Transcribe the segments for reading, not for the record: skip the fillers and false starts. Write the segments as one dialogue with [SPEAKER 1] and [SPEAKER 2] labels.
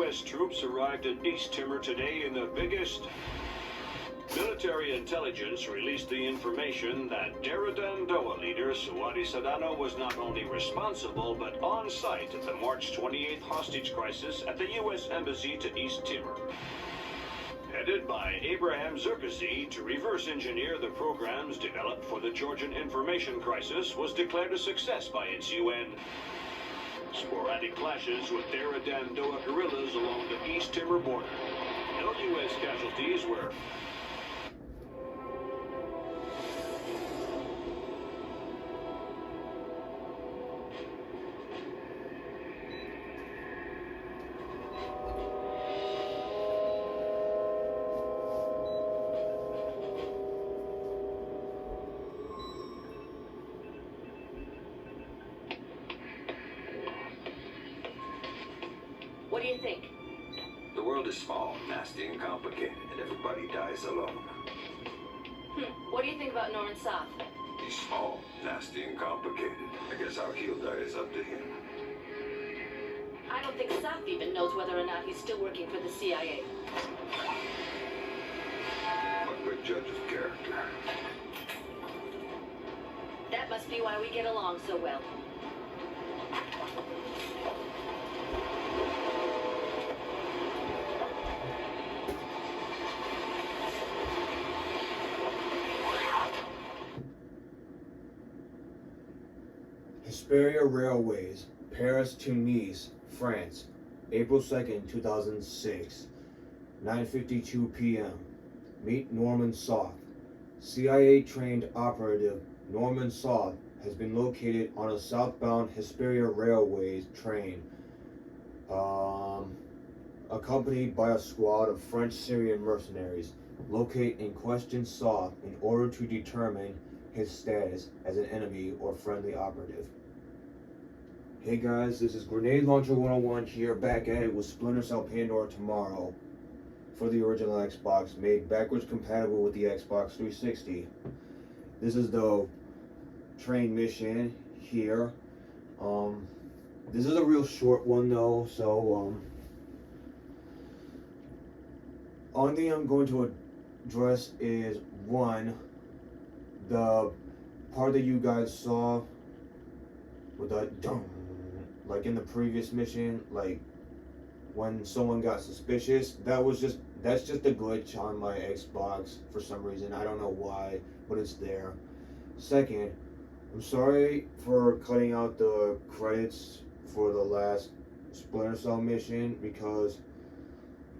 [SPEAKER 1] U.S. troops arrived in East Timor today in the biggest... Military intelligence released the information that Deradan Doa leader Suwadi Sadano was not only responsible but on site at the March 28th hostage crisis at the U.S. Embassy to East Timor. Headed by Abraham Zerkasy to reverse engineer the programs developed for the Georgian information crisis was declared a success by its UN. Sporadic clashes with Deradan Doa guerrillas along the East Timor border. No U.S. casualties were...
[SPEAKER 2] What do you think?
[SPEAKER 3] The world is small, nasty, and complicated, and everybody dies alone.
[SPEAKER 2] What do you think about Norman Soth?
[SPEAKER 3] He's small, nasty, and complicated. I guess how he'll die is up to him.
[SPEAKER 2] I don't think Soth even knows whether or not he's still working for the CIA.
[SPEAKER 3] I'm a good judge of character.
[SPEAKER 2] That must be why we get along so well.
[SPEAKER 4] Hesperia Railways, Paris to Nice, France, April 2nd, 2006, 9:52 p.m. Meet Norman Soth. CIA-trained operative Norman Soth has been located on a southbound Hesperia Railways train, accompanied by a squad of French-Syrian mercenaries. Locate and question Soth in order to determine his status as an enemy or friendly operative. Hey guys, this is Grenade Launcher 101 here, back at it with Splinter Cell Pandora Tomorrow for the original Xbox, made backwards compatible with the Xbox 360. This is the train mission here. This is a real short one though, so only thing I'm going to address is one, the part that you guys saw with the like in the previous mission, like when someone got suspicious, that's just a glitch on my Xbox for some reason. I don't know why, but it's there. Second, I'm sorry for cutting out the credits for the last Splinter Cell mission because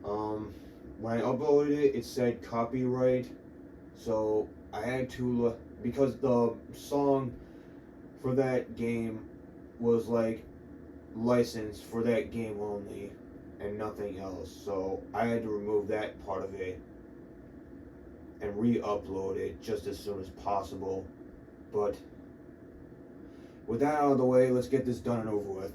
[SPEAKER 4] when I uploaded it, it said copyright, so I had to, because the song for that game was like licensed for that game only and nothing else, so I had to remove that part of it and re-upload it just as soon as possible. But with that out of the way, let's get this done and over with.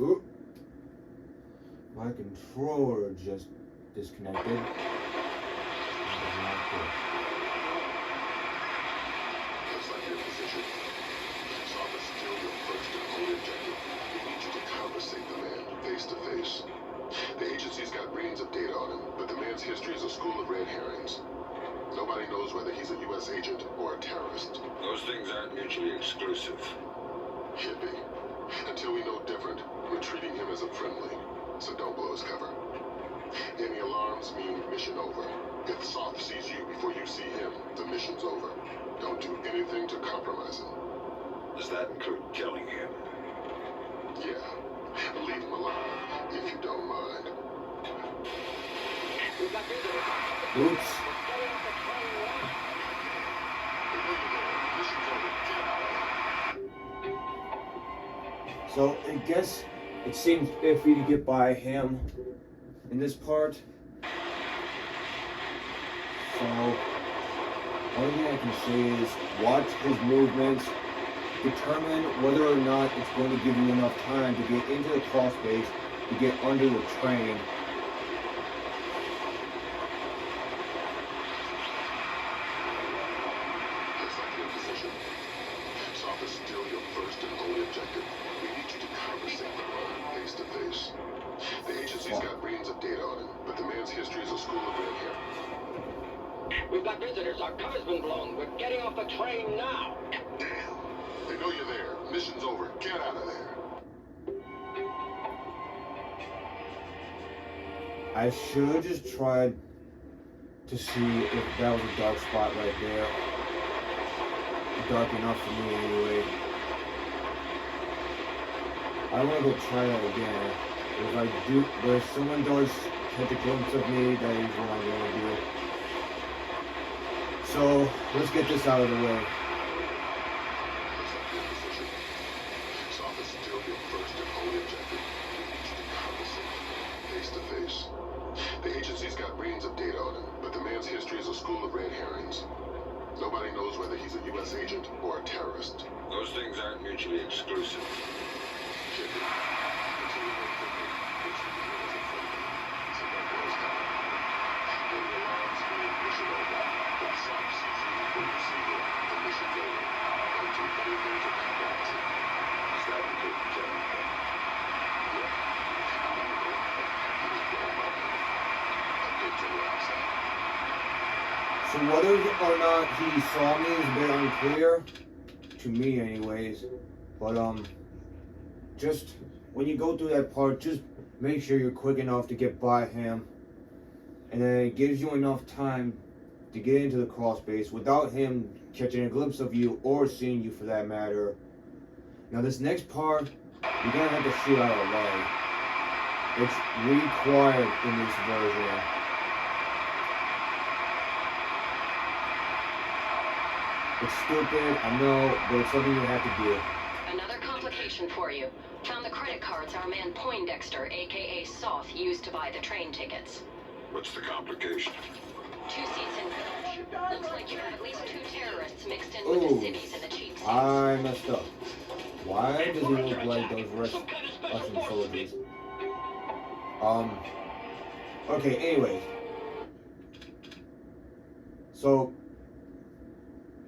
[SPEAKER 4] Oop. My controller just disconnected.
[SPEAKER 5] Just like your position, this office is still your first and only objective. We need you to conversate the man, face to face. The agency's got reams of data on him, but the man's history is a school of red herrings. Nobody knows whether he's a U.S. agent or a terrorist.
[SPEAKER 3] Those things aren't mutually exclusive.
[SPEAKER 5] Hippie. Until we know different, we're treating him as a friendly, so don't blow his cover. Any alarms mean mission over. If Soth sees you before you see him, the mission's over. Don't do anything to compromise him.
[SPEAKER 3] Does that include killing him?
[SPEAKER 5] Yeah. Leave him alive, if you don't mind.
[SPEAKER 4] Oops. So I guess it seems iffy to get by him in this part. So Only thing I can say is watch his movements, determine whether or not it's going to give you enough time to get into the crawl space, to get under the train.
[SPEAKER 5] Looks like you're in position. Soft is still your first and only objective. We need you to conversate the man face to face. The agency's got reams of data on him, but the man's history is a school of red hair.
[SPEAKER 6] We've got visitors. Our cover's been blown. We're getting off the train now.
[SPEAKER 5] Damn. They know you're there. Mission's over. Get out of there.
[SPEAKER 4] I should have just tried to see if that was a dark spot right there. Dark enough for me anyway. I want to go try that again. If I do, but if someone does catch a glimpse of me, that is what I'm going to do. So, let's get this out of the way.
[SPEAKER 5] Looks like you're in position. Soft is still your first and only objective. We need you to conversate face to face. The agency's got reams of data on him, but the man's history is a school of red herrings. Nobody knows whether he's a U.S. agent or a terrorist.
[SPEAKER 3] Those things aren't mutually exclusive.
[SPEAKER 4] So whether or not he saw me is a bit unclear, to me anyways, but just when you go through that part, just make sure you're quick enough to get by him, and then it gives you enough time to get into the crawl space without him catching a glimpse of you or seeing you for that matter. Now this next part, you're gonna have to shoot out a leg. It's required in this version. It's stupid, I know, but it's something you have to do.
[SPEAKER 2] Another complication for you. Found the credit cards our man Poindexter, aka Soth, used to buy the train tickets.
[SPEAKER 3] What's the complication?
[SPEAKER 2] 2 seats in coach. Looks like you have at least 2 terrorists mixed in with the
[SPEAKER 4] Ooh.
[SPEAKER 2] civvies and the cheap seats.
[SPEAKER 4] I messed up. Why does he look like those Russian soldiers? Okay, anyways. So,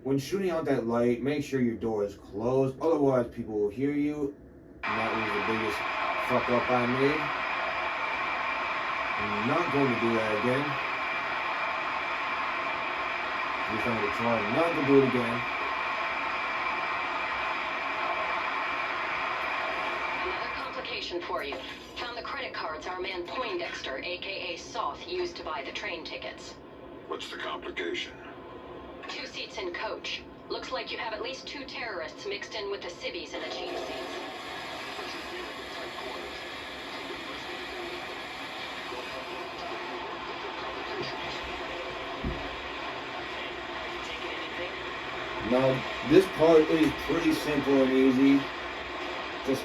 [SPEAKER 4] when shooting out that light, make sure your door is closed, otherwise people will hear you, and that was the biggest fuck up I made. I'm not going to do that again. At least I'm going to try not to do it again.
[SPEAKER 2] Another complication for you. Found the credit cards our man Poindexter, aka Soth, used to buy the train tickets.
[SPEAKER 3] What's the complication?
[SPEAKER 2] 2 seats in coach. Looks like you have at least 2 terrorists mixed in with the civvies and the cheap seats.
[SPEAKER 4] Now, this part is pretty simple and easy. Just,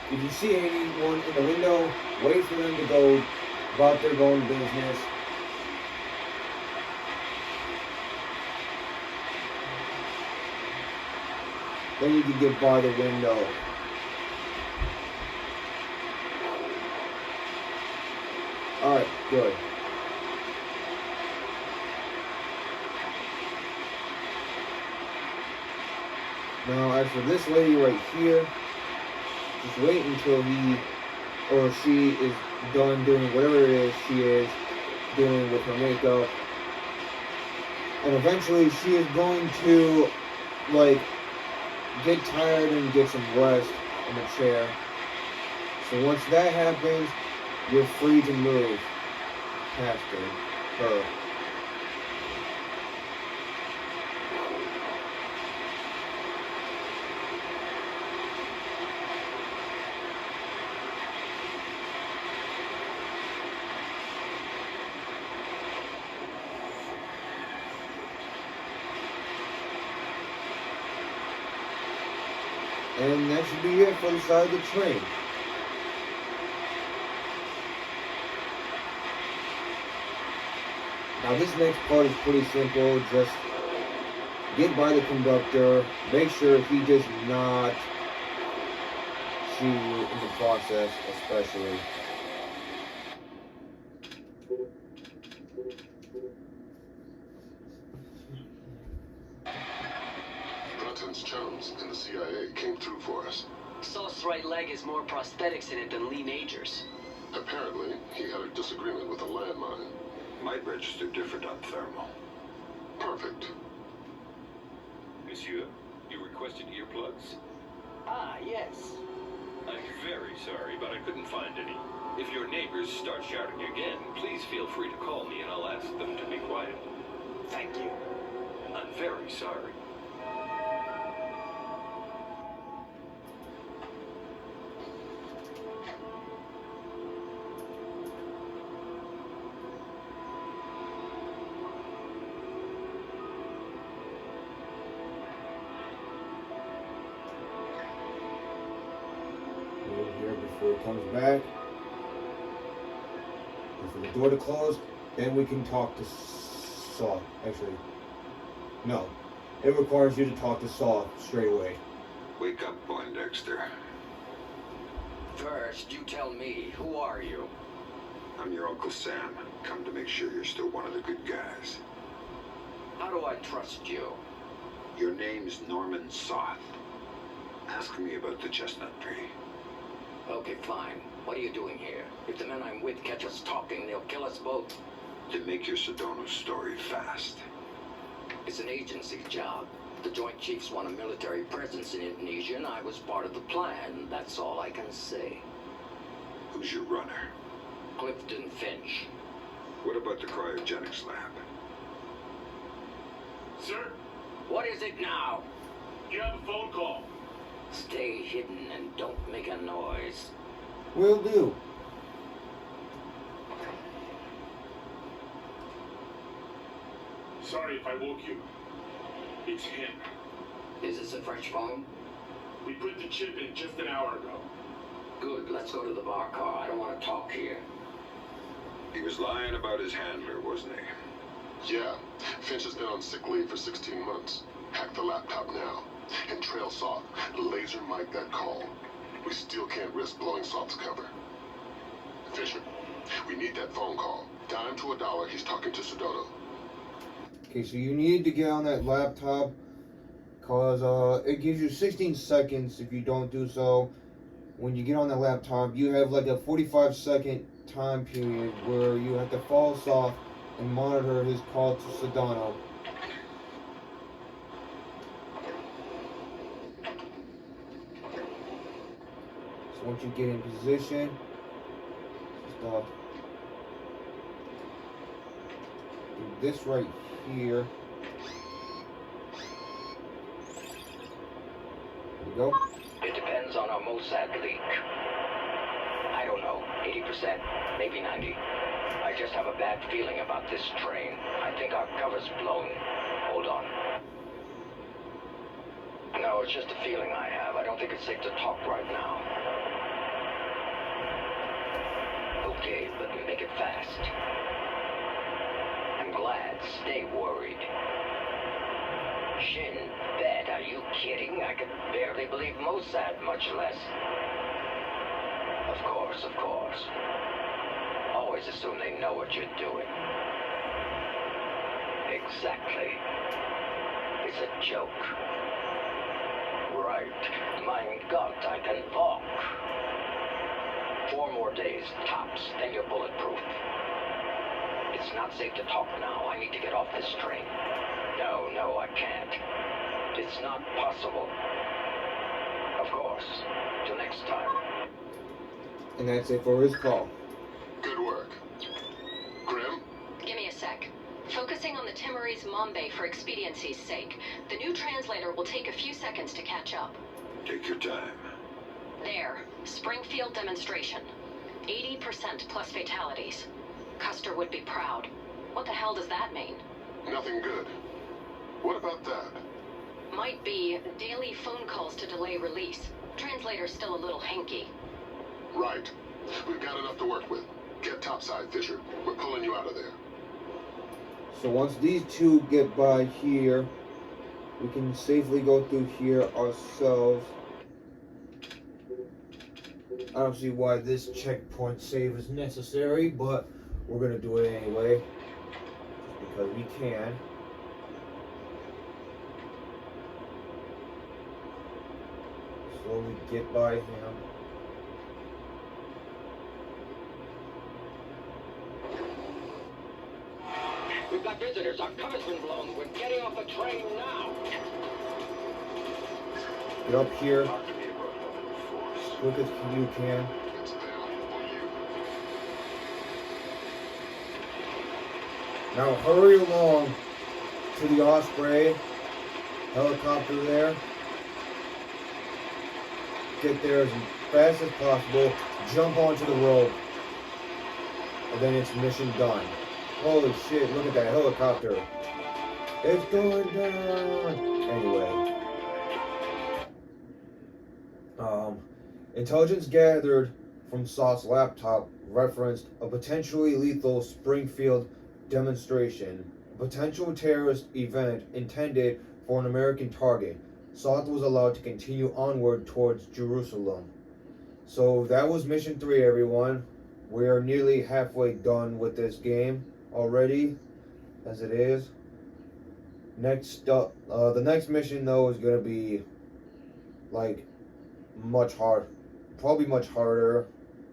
[SPEAKER 4] if you see anyone in the window, wait for them to go about their own business. Then you can get by the window. Alright, good. Now, as for this lady right here, just wait until he or she is done doing whatever it is she is doing with her makeup. And eventually she is going to, like, get tired and get some rest in the chair. So once that happens, you're free to move past her. And that should be it for the side of the train. Now this next part is pretty simple. Just get by the conductor. Make sure he does not see you in the process, especially.
[SPEAKER 5] Brunton's chums in the CIA came through for us.
[SPEAKER 7] Sauce's right leg has more prosthetics in it than Lee Major's.
[SPEAKER 5] Apparently, he had a disagreement with a landmine.
[SPEAKER 3] Might register different on thermal.
[SPEAKER 5] Perfect.
[SPEAKER 1] Monsieur, you requested earplugs?
[SPEAKER 7] Ah, yes.
[SPEAKER 1] I'm very sorry, but I couldn't find any. If your neighbors start shouting again, please feel free to call me and I'll ask them to be quiet.
[SPEAKER 7] Thank you.
[SPEAKER 1] I'm very sorry.
[SPEAKER 4] Here before it comes back. Wait for the door to close, then we can talk to Saw. Actually, no. It requires you to talk to Saw straight away.
[SPEAKER 3] Wake up, Poindexter.
[SPEAKER 6] First, you tell me, who are you?
[SPEAKER 3] I'm your Uncle Sam. Come to make sure you're still one of the good guys.
[SPEAKER 6] How do I trust you?
[SPEAKER 3] Your name's Norman Soth. Ask me about the chestnut tree.
[SPEAKER 6] Okay, fine. What are you doing here? If the men I'm with catch us talking, they'll kill us both.
[SPEAKER 3] To make your Sedona story fast.
[SPEAKER 6] It's an agency job. The Joint Chiefs want a military presence in Indonesia, and I was part of the plan. That's all I can say.
[SPEAKER 3] Who's your runner?
[SPEAKER 6] Clifton Finch.
[SPEAKER 3] What about the cryogenics lab?
[SPEAKER 8] Sir,
[SPEAKER 6] What is it now?
[SPEAKER 8] you have a phone call.
[SPEAKER 6] Stay hidden and don't make a noise.
[SPEAKER 4] Will do.
[SPEAKER 8] Sorry if I woke you. It's him.
[SPEAKER 6] Is this a French phone?
[SPEAKER 8] We put the chip in just an hour ago.
[SPEAKER 6] Good, let's go to the bar car. I don't want to talk here.
[SPEAKER 3] He was lying about his handler, wasn't he?
[SPEAKER 5] Yeah, Finch has been on sick leave for 16 months. Hack the laptop now. And trail Soth. Laser mic that call. We still can't risk blowing Soth's cover. Fisher, we need that phone call. Dime to $1, he's talking to Sedona.
[SPEAKER 4] Okay, so you need to get on that laptop, cause it gives you 16 seconds if you don't do so. When you get on the laptop, you have like a 45-second time period where you have to follow Soth and monitor his call to Sedona. So once you get in position, just do this right here. There we go.
[SPEAKER 6] It depends on our Mossad leak. I don't know, 80%, maybe 90. I just have a bad feeling about this train. I think our cover's blown. Hold on. No, it's just a feeling I have. I don't think it's safe to talk right now. Okay, but make it fast. I'm glad. Stay worried. Shin Bet, are you kidding? I could barely believe Mossad, much less. Of course, of course. Always assume they know what you're doing. Exactly. It's a joke. Right. Mein Gott, I can walk. 4 more days, tops, then you're bulletproof. It's not safe to talk now. I need to get off this train. No, I can't. It's not possible. Of course. Till next time.
[SPEAKER 4] And that's it for his call.
[SPEAKER 5] Good work. Grim?
[SPEAKER 2] Give me a sec. Focusing on the Timorese Mombe for expediency's sake. The new translator will take a few seconds to catch up.
[SPEAKER 3] Take your time.
[SPEAKER 2] There. Springfield demonstration. 80% plus fatalities. Custer would be proud. What the hell does that mean?
[SPEAKER 5] Nothing good. What about that?
[SPEAKER 2] Might be daily phone calls to delay release. Translator's still a little hinky.
[SPEAKER 5] Right. We've got enough to work with. Get topside, Fisher. We're pulling you out of there.
[SPEAKER 4] So once these two get by here, we can safely go through here ourselves. I don't see why this checkpoint save is necessary, but we're gonna do it anyway, because we can. Slowly get by him.
[SPEAKER 6] We've got visitors. Our cover's been blown. We're getting off the train now.
[SPEAKER 4] Get up here,
[SPEAKER 5] Talk to me about having the force.
[SPEAKER 4] quick as you can.
[SPEAKER 5] It's them or you.
[SPEAKER 4] Now hurry along to the Osprey helicopter there. Get there as fast as possible. Jump onto the rope. And then it's mission done. Holy shit, look at that helicopter. It's going down. Anyway. Intelligence gathered from Soth's laptop referenced a potentially lethal Springfield demonstration, a potential terrorist event intended for an American target. Soth was allowed to continue onward towards Jerusalem. So that was mission 3, everyone. We are nearly halfway done with this game already, as it is. Next up, the next mission though is gonna be like much hard, probably much harder,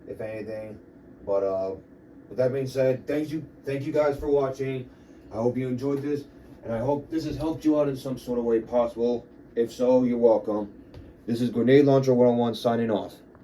[SPEAKER 4] if anything. But with that being said, thank you guys for watching. I hope you enjoyed this, and I hope this has helped you out in some sort of way possible. If so, you're welcome. This is Grenade Launcher 101 signing off.